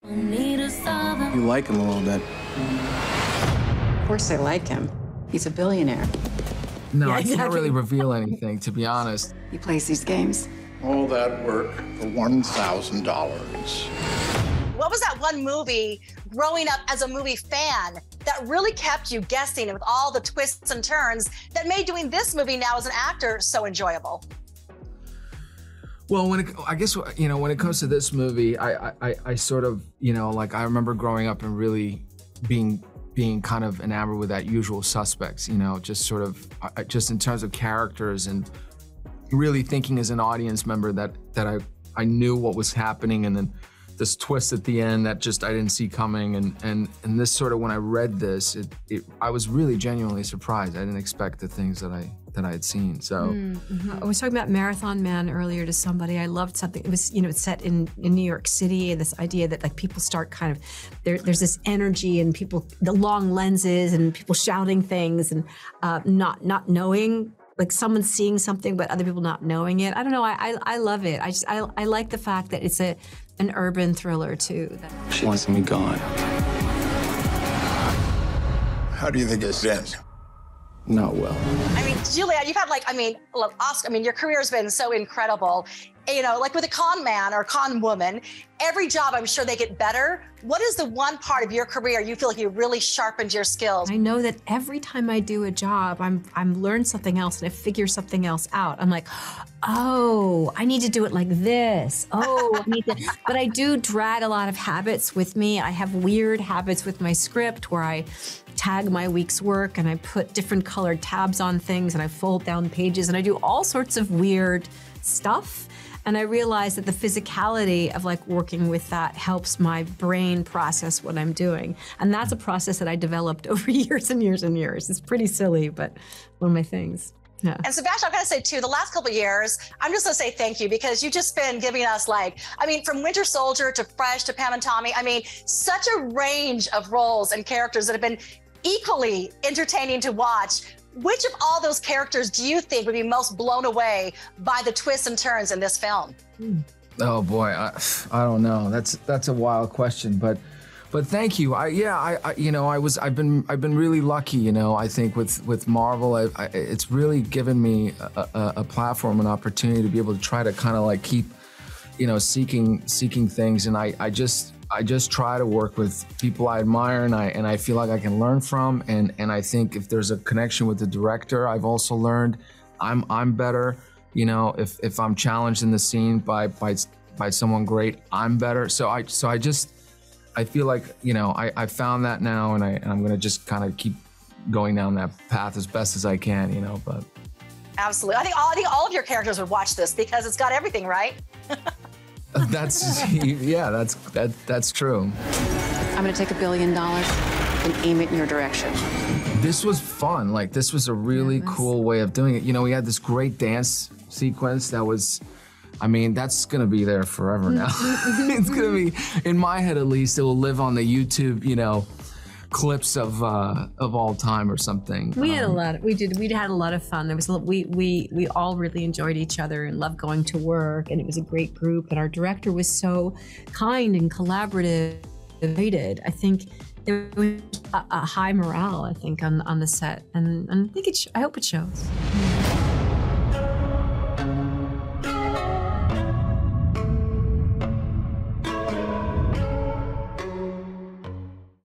You like him a little bit. Of course I like him. He's a billionaire. No, I can't really reveal anything, to be honest. He plays these games. All that work for $1,000. What was that one movie growing up as a movie fan that really kept you guessing with all the twists and turns that made doing this movie now as an actor so enjoyable? Well, I guess, you know, when it comes to this movie, I sort of, you know, like I remember growing up and really being kind of enamored with that Usual Suspects, you know, just sort of, just in terms of characters and really thinking as an audience member that I knew what was happening, and then this twist at the end that just I didn't see coming, and this sort of, when I read this, I was really genuinely surprised. I didn't expect the things that I had seen. So I was talking about Marathon Man earlier to somebody. I loved something. It was, you know, it's set in New York City, and this idea that like people start kind of there's this energy and people, the long lenses and people shouting things and not knowing. Like someone seeing something, but other people not knowing it. I don't know. I love it. I like the fact that it's an urban thriller too. She wants me gone. How do you think it's been? Not well. I mean, Julianne, you've had look, Oscar, your career's been so incredible. You know, like with a con man or con woman, every job, I'm sure they get better. What is the one part of your career you feel like you really sharpened your skills? I know that every time I do a job, I'm learned something else and I figure something else out. I'm like, oh, I need to do it like this. Oh, I need to. But I do drag a lot of habits with me. I have weird habits with my script where I tag my week's work and I put different colored tabs on things and I fold down pages and I do all sorts of weird stuff. And I realized that the physicality of like working with that helps my brain process what I'm doing. And that's a process that I developed over years and years and years. It's pretty silly, but one of my things. Yeah. And Sebastian, I've got to say too, the last couple of years, I'm just gonna say thank you because you've just been giving us from Winter Soldier to Fresh to Pam and Tommy, such a range of roles and characters that have been equally entertaining to watch. Which of all those characters do you think would be most blown away by the twists and turns in this film? Oh boy, I don't know. That's a wild question, but thank you. I've been really lucky. You know, I think with Marvel, it's really given me a platform, an opportunity to be able to try to kind of like keep, you know, seeking things, and I just try to work with people I admire and I feel like I can learn from, and I think if there's a connection with the director, I've also learned I'm better. You know, if I'm challenged in the scene by someone great, I'm better. So I feel like, you know, I found that now, and I'm gonna just kind of keep going down that path as best as I can, you know. But absolutely, I think all of your characters would watch this because it's got everything, right? That's true. I'm gonna take $1 billion and aim it in your direction. This was fun. Like, this was a really cool way of doing it. You know, we had this great dance sequence that was, that's gonna be there forever now. It's gonna be, in my head at least, it will live on the YouTube, you know, clips of all time or something. We had a lot. We had a lot of fun. There was we all really enjoyed each other and loved going to work, and it was a great group. And our director was so kind and collaborative. I think there was a high morale, I think, on the set, and I think I hope it shows.